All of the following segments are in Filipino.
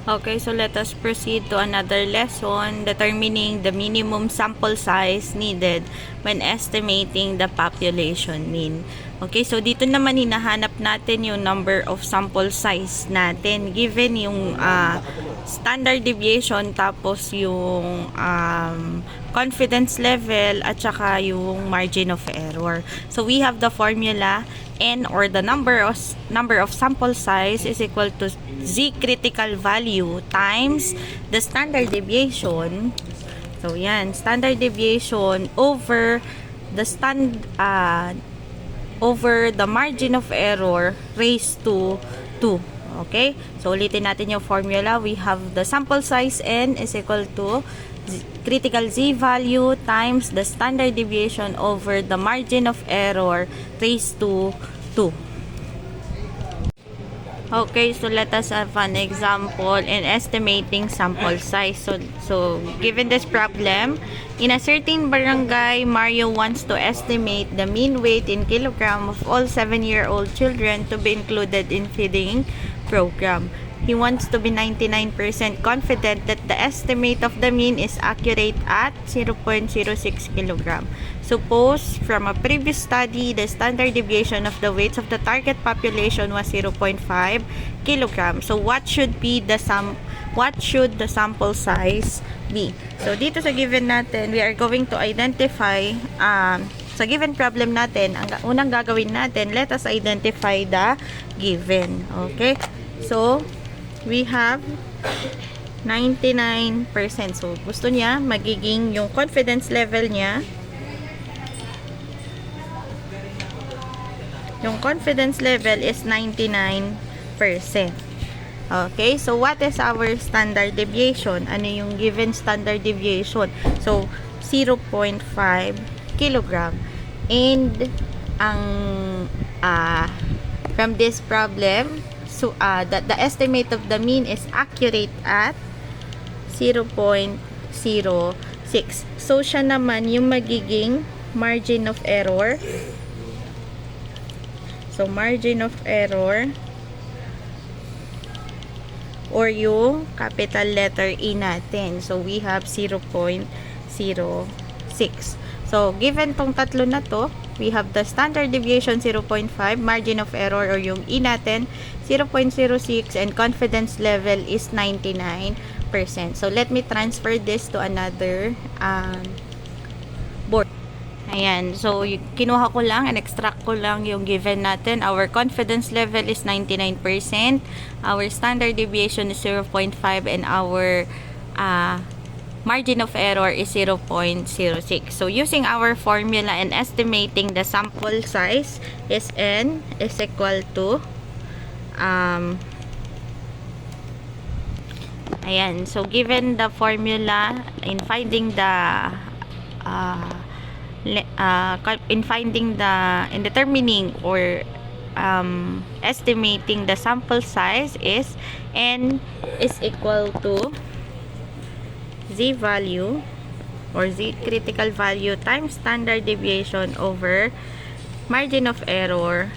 Okay, so let us proceed to another lesson, determining the minimum sample size needed when estimating the population mean. Okay, so dito naman hinahanap natin yung number of sample size natin given yung standard deviation tapos yung confidence level at saka yung margin of error. So we have the formula n, or the number of sample size, is equal to z critical value times the standard deviation. So yan, standard deviation over the over the margin of error raised to 2. Okay? So ulitin natin yung formula. We have the sample size n is equal to critical z value times the standard deviation over the margin of error raised to 2. Okay, so let us have an example in estimating sample size. So given this problem, in a certain barangay, Mario wants to estimate the mean weight in kilogram of all 7-year-old children to be included in feeding program. He wants to be 99% confident that the estimate of the mean is accurate at 0.06 kg. Suppose from a previous study, the standard deviation of the weights of the target population was 0.5 kg. So what should the sample size be? So dito sa given natin, we are going to identify sa given problem natin, ang unang gagawin natin, let us identify the given. Okay? So we have 99%. So, gusto niya magiging yung confidence level niya. Yung confidence level is 99%. Okay? So, what is our standard deviation? Ano yung given standard deviation? So, 0.5 kilogram. And, from this problem, so the estimate of the mean is accurate at 0.06. So siya naman yung magiging margin of error. So margin of error, or yung capital letter E natin. So we have 0.06. So given tong tatlo na to, we have the standard deviation 0.5, margin of error or yung E natin 0.06, and confidence level is 99%. So let me transfer this to another board. Ayan, so kinuha ko lang and extract ko lang yung given natin. Our confidence level is 99%, our standard deviation is 0.5, and our margin of error is 0.06. So using our formula and estimating the sample size is n is equal to ayan, so given the formula in finding the in determining or estimating the sample size is n is equal to z value or z critical value times standard deviation over margin of error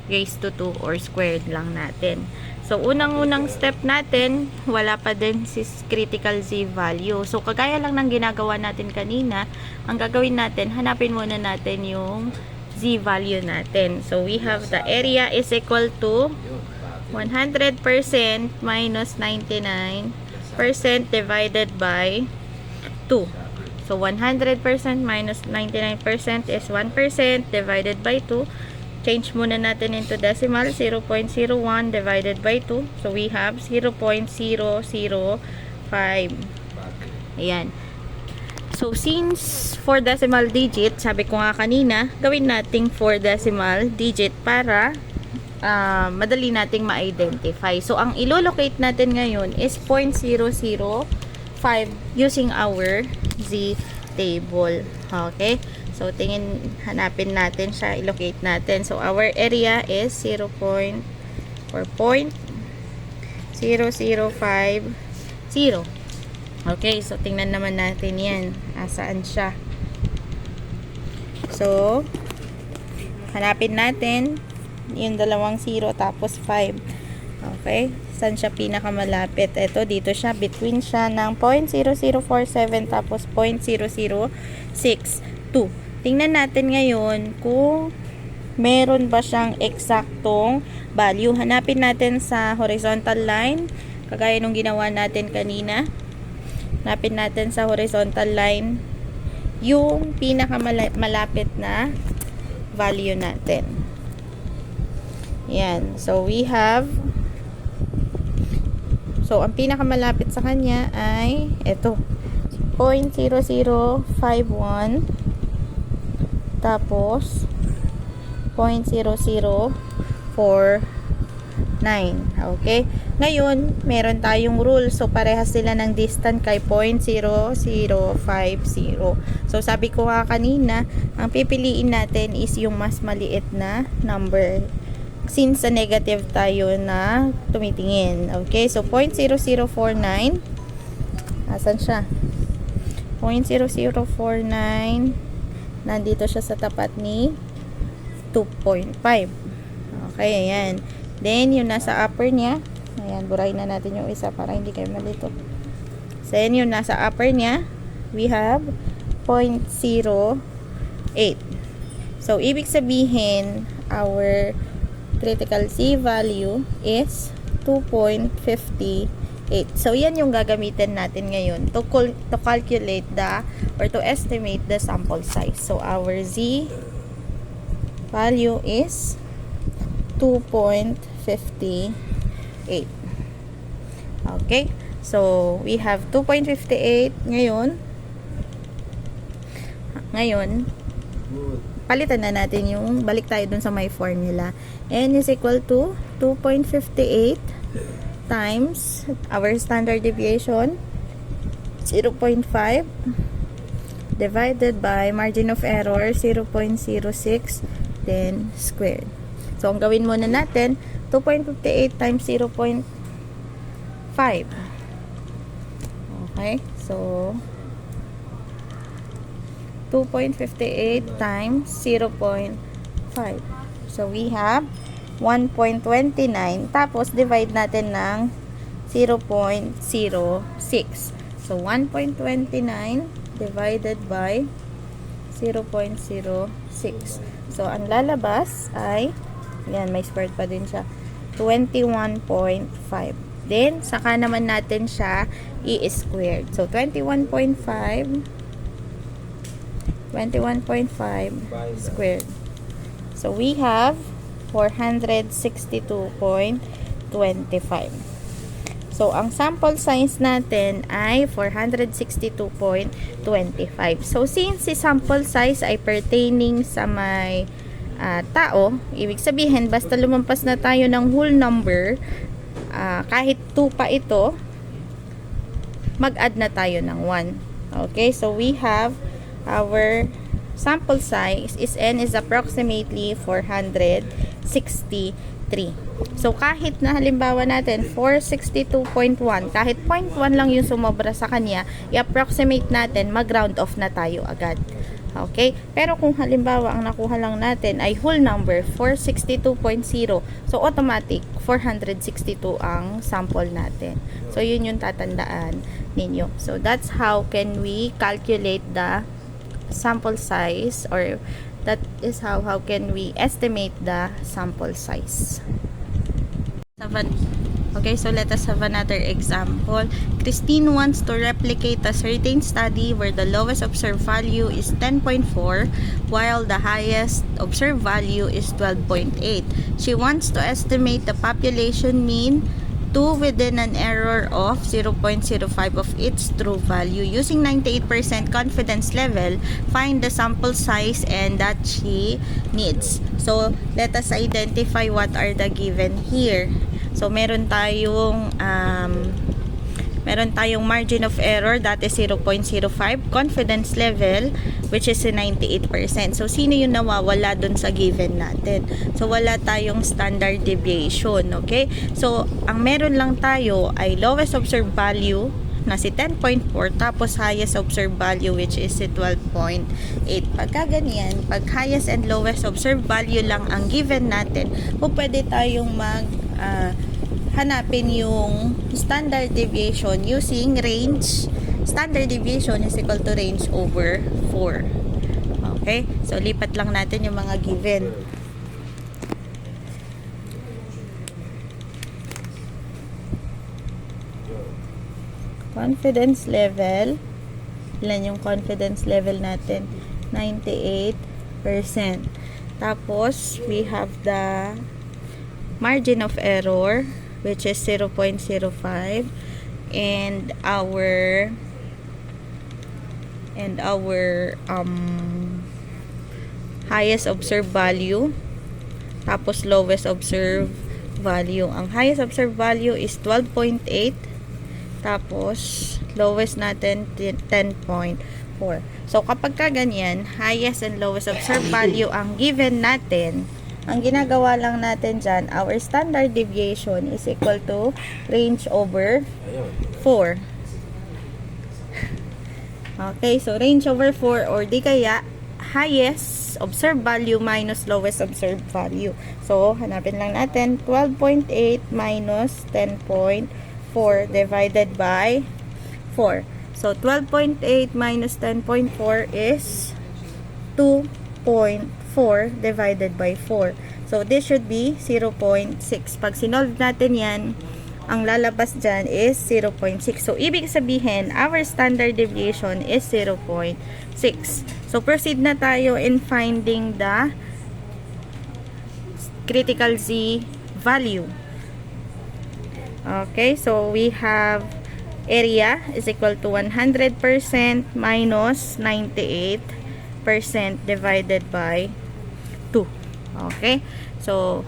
raised to 2 or squared lang natin. So unang-unang step natin, wala pa din si critical z value. So kagaya lang ng ginagawa natin kanina, ang gagawin natin, hanapin muna natin yung z value natin. So we have the area is equal to 100% minus 99% divided by 2. So 100% minus 99% is 1% divided by 2. Change muna natin into decimal, 0.01 divided by 2. So we have 0.005. Ayan. So since 4 decimal digit, sabi ko nga kanina, gawin nating 4 decimal digit para madali nating ma-identify. So ang ilolocate natin ngayon is 0.005 using our z table. Okay? So hanapin natin siya, ilocate natin. So our area is 0.005. Okay, so tingnan naman natin yan. Asaan siya? So hanapin natin yung dalawang 0 tapos 5. Okay? Saan siya pinakamalapit? Ito, dito siya. Between siya ng 0.0047 tapos 0.0062. Tingnan natin ngayon kung meron ba siyang eksaktong value. Hanapin natin sa horizontal line. Kagaya nung ginawa natin kanina. Hanapin natin sa horizontal line yung pinakamalapit na value natin. Yan. So, we have ang pinakamalapit sa kanya ay ito. 0.0051 tapos 0.0049. Okay? Ngayon, meron tayong rule. So, parehas sila ng distance kay 0.0050. So, sabi ko nga kanina, ang pipiliin natin is yung mas maliit na number. Since sa negative tayo na tumitingin. Okay? So, 0.0049. Asan siya? 0.0049. Nandito siya sa tapat ni 2.5. Okay, ayan. Then, yung nasa upper niya. Ayan, burahin na natin yung isa para hindi kayo malito. So, ayan yung nasa upper niya. We have 0.08. So, ibig sabihin, our critical C value is 2.58. So, yan yung gagamitin natin ngayon to calculate or to estimate the sample size. So, our Z value is 2.58. Okay? So, we have 2.58 ngayon. Palitan na natin yung, balik tayo dun sa my formula. N is equal to 2.58 times our standard deviation, 0.5, divided by margin of error, 0.06, then squared. So, ang gawin muna natin, 2.58 times 0.5. Okay? So, 2.58 times 0.5. So, we have 1.29. Tapos, divide natin ng 0.06. So, 1.29 divided by 0.06. So, ang lalabas ay, yan, may squared pa din siya, 21.5. Then, saka naman natin siya i-squared. So, 21.5 squared. So, we have 462.25. So, ang sample size natin ay 462.25. So, since si sample size ay pertaining sa may tao, ibig sabihin, basta lumampas na tayo ng whole number, kahit 2 pa ito, mag-add na tayo ng 1. Okay, so we have our sample size is N is approximately 463. So, kahit na halimbawa natin 462.1, kahit 0.1 lang yung sumobra sa kanya, i-approximate natin, mag-round off na tayo agad. Okay? Pero kung halimbawa ang nakuha lang natin ay whole number, 462.0, so automatic, 462 ang sample natin. So, yun yung tatandaan ninyo. So, that's how can we calculate the sample size, or that is how can we estimate the sample size. Okay, so let us have another example. Christine wants to replicate a certain study where the lowest observed value is 10.4 while the highest observed value is 12.8. She wants to estimate the population mean to within an error of 0.05 of its true value. Using 98% confidence level, find the sample size and that she needs. So, let us identify what are the given here. So, meron tayong margin of error, that is 0.05, confidence level, which is 98%. So, sino yung nawawala dun sa given natin? So, wala tayong standard deviation, okay? So, ang meron lang tayo ay lowest observed value na si 10.4, tapos highest observed value which is si 12.8. Pagka ganyan, pag highest and lowest observed value lang ang given natin, o pwede tayong hanapin yung standard deviation using range. Standard deviation is equal to range over 4. Okay? So, lipat lang natin yung mga given. Confidence level. Ilan yung confidence level natin? 98%. Tapos, we have the margin of error, which is 0.05. And our highest observed value, tapos lowest observed value. Ang highest observed value is 12.8, tapos lowest natin 10.4. So kapag ka ganyan, highest and lowest observed value ang given natin, ang ginagawa lang natin dyan, our standard deviation is equal to range over 4. Okay, so range over 4, or di kaya highest observed value minus lowest observed value. So, hanapin lang natin 12.8 minus 10.4 divided by 4. So, 12.8 minus 10.4 is 2.4 divided by 4. So, this should be 0.6. Pag sinolve natin yan, ang lalabas dyan is 0.6. So, ibig sabihin, our standard deviation is 0.6. So, proceed na tayo in finding the critical Z value. Okay, so we have area is equal to 100% minus 98% divided by 2. Okay, so,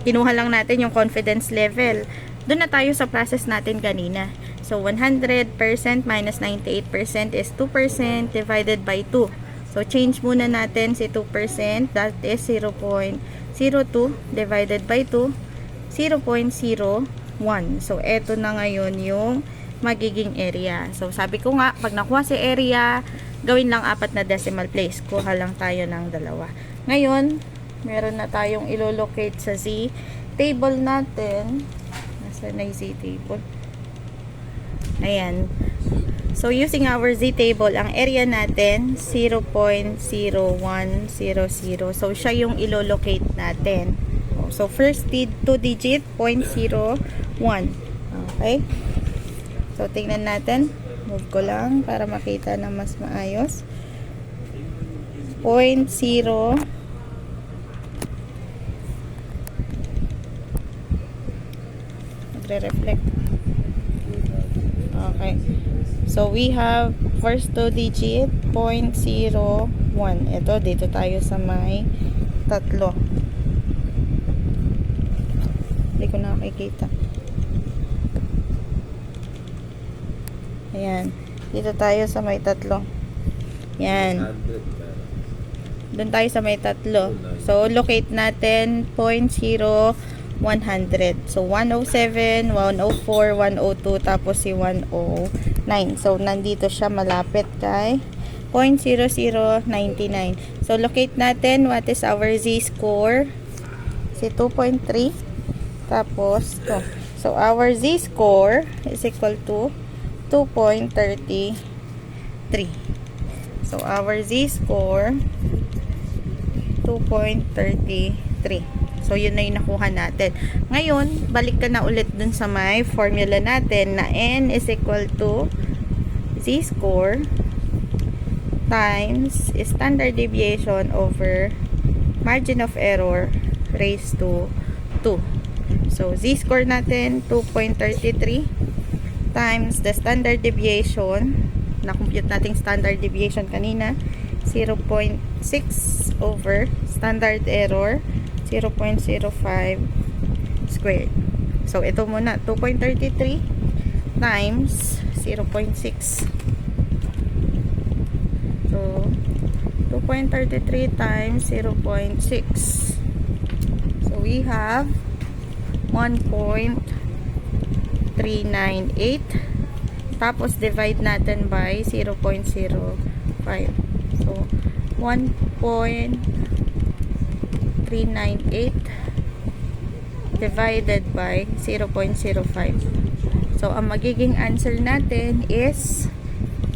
kinuha lang natin yung confidence level. Doon na tayo sa process natin kanina. So, 100% minus 98% is 2% divided by 2. So, change muna natin si 2%. That is 0.02 divided by 2. 0.01. So, eto na ngayon yung magiging area. So, sabi ko nga, pag nakuha si area, gawin lang 4 na decimal place. Kuha lang tayo ng 2. Ngayon, meron na tayong ilolocate sa Z table natin. Na Z table. Ayan. So, using our Z table, ang area natin, 0.0100. So, siya yung ilolocate natin. So, first 2 digit, 0.01. Okay? So, tingnan natin. Move ko lang para makita na mas maayos. 0.0 reflect. Okay. So, we have first 2 digit, 0.01. Ito, dito tayo sa may 3. Hindi ko nakikita. Ayan. Dito tayo sa may 3. Yan. Doon tayo sa may 3. So, locate natin 0.0 100. So, 107, 104, 102, tapos si 109. So, nandito siya malapit kay 0.0099. So, locate natin what is our Z-score. Si 2.3. Tapos, to. So, our Z-score is equal to 2.33. So, our Z-score 2.33. So, yun na yung nakuha natin. Ngayon, balik ka na ulit dun sa may formula natin na N is equal to Z-score times standard deviation over margin of error raised to 2. So, Z-score natin, 2.33 times the standard deviation. Na-compute natin standard deviation kanina. 0.6 over standard error 0.05 squared. So, ito muna, 2.33 times 0.6. So, 2.33 times 0.6. So, we have 1.398. Tapos, divide natin by 0.05. So, 1.398 divided by 0.05. So, ang magiging answer natin is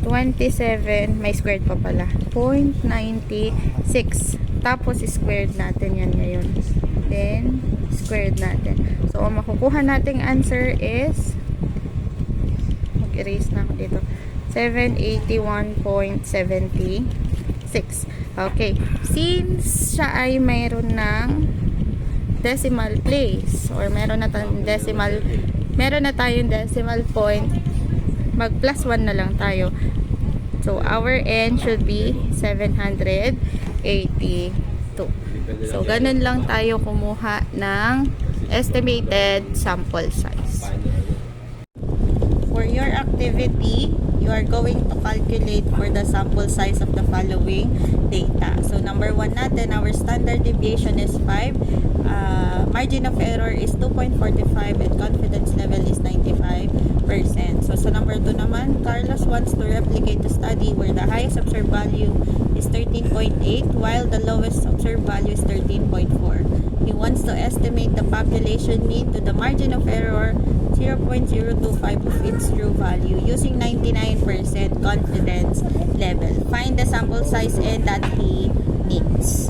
27, may squared pa pala, 0.96. Tapos, squared natin yan ngayon. Then, squared natin. So, ang makukuha nating answer is, mag-erase na ako dito, 781.76. Okay. Since siya ay mayroon ng decimal place, or meron na tayong decimal point, mag plus 1 na lang tayo. So, our n should be 782. So, ganun lang tayo kumuha ng estimated sample size. For your activity, you are going to calculate for the sample size of the following data. So, number 1 natin, our standard deviation is 5. Margin of error is 2.45 and confidence level is 95%. So, sa number 2 naman, Carlos wants to replicate the study where the highest observed value is 13.8 while the lowest observed value is 13.4. He wants to estimate the population mean to the margin of error 0.025 of its true value using 99% confidence level. Find the sample size n that he needs.